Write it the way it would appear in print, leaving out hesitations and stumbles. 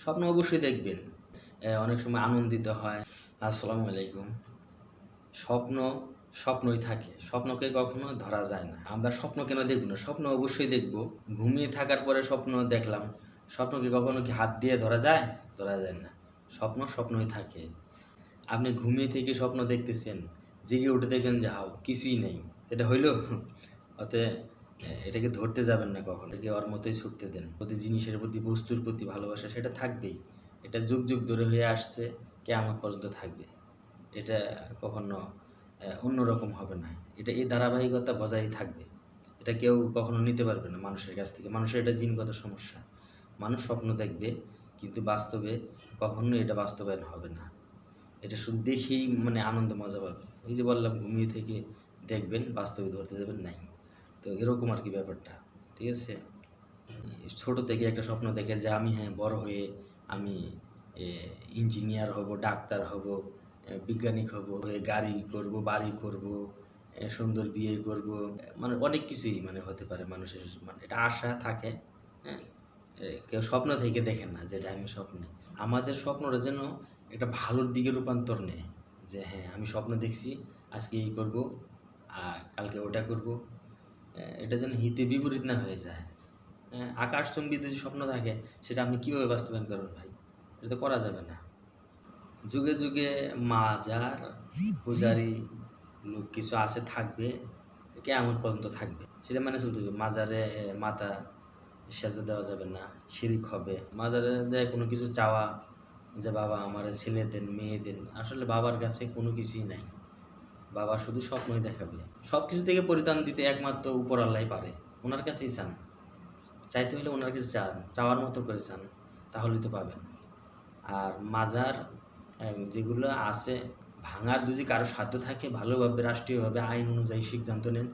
স্বপ্ন অবশ্যই দেখবেন। অনেক সময় আনন্দিত হয়। আসসালামু আলাইকুম। স্বপ্ন স্বপ্নই থাকে। স্বপ্নকে কখনো ধরা যায় না। আমরা স্বপ্ন কেন দেখব না? স্বপ্ন অবশ্যই দেখব। ঘুমিয়ে থাকার পরে স্বপ্ন দেখলাম। স্বপ্ন কি কখনো কি হাত দিয়ে ধরা যায়? ধরা যায় না। স্বপ্ন স্বপ্নই থাকে। আপনি ঘুমিয়ে থেকে স্বপ্ন দেখতেছেন, জেগে উঠে দেখবেন যে হাও কিছুই নেই। এটা হইল? অতএব এটাকে ধরতে যাবেন না কখনো। এটাকে ওর মতোই ছুটতে দেন। প্রতি জিনিসের প্রতি, বস্তুর প্রতি ভালোবাসা সেটা থাকবেই। এটা যুগ যুগ ধরে হয়ে আসছে, কিয়ামত পর্যন্ত থাকবে। এটা কখনো অন্যরকম হবে না। এটা এই ধারাবাহিকতা বজায় থাকবে। এটা কেউ কখনো নিতে পারবে না মানুষের কাছ থেকে। মানুষের এটা জিনগত সমস্যা। মানুষ স্বপ্ন দেখবে, কিন্তু বাস্তবে কখনোই এটা বাস্তবায়ন হবে না। এটা শুধু দেখেই মানে আনন্দ মজা পাবে। এই যে বললাম ঘুমিয়ে থেকে দেখবেন, বাস্তবে ধরতে যাবেন নাই। তো এরকম আর কি ব্যাপারটা। ঠিক আছে? ছোট থেকে একটা স্বপ্ন দেখে যে আমি বড় হয়ে আমি ইঞ্জিনিয়ার হব, ডাক্তার হব, বিজ্ঞানিক হব, হয়ে গাড়ি করব, বাড়ি করব, সুন্দর বিয়ে করব, মানে অনেক কিছুই মানে হতে পারে মানুষের, মানে এটা আশা থাকে। হ্যাঁ, কেউ স্বপ্ন থেকে দেখেন না যেটা আমি স্বপ্নে। আমাদের স্বপ্নটা যেন একটা ভালোর দিকে রূপান্তর নেয়, যে হ্যাঁ আমি স্বপ্ন দেখছি আজকে এই করব, আর কালকে ওটা করব। এটা যেন হিতে বিপরীত না হয়ে যায়। আকাশচুম্বী যদি স্বপ্ন থাকে, সেটা আপনি কীভাবে বাস্তবায়ন করবেন ভাই? এটা তো করা যাবে না। যুগে যুগে মাজার, পূজারি লোক কিছু আছে, থাকবে, কিয়ামত পর্যন্ত থাকবে। সেটা মানে চলতে হবে। মাজারে মাথা সেজদা দেওয়া যাবে না, শিরক হবে। মাজারে যায় কোনো কিছু চাওয়া, যে বাবা আমার ছেলে দেন, মেয়ে দেন, আসলে বাবার কাছে কোনো কিছুই নাই। বাবা শুধু স্বপ্নই দেখাবে। সব কিছু থেকে পরিত্রাণ দিতে একমাত্র উপর আল্লাহই পারে। ওনার কাছেই চান। চাইতে হলে ওনার কাছে চান, চাওয়ার মতো করে চান, তাহলেই তো পাবেন। আর মাজার যেগুলো আছে ভাঙার যদি কারো সাধ্য থাকে, ভালোভাবে রাষ্ট্রীয়ভাবে আইন অনুযায়ী সিদ্ধান্ত নেন।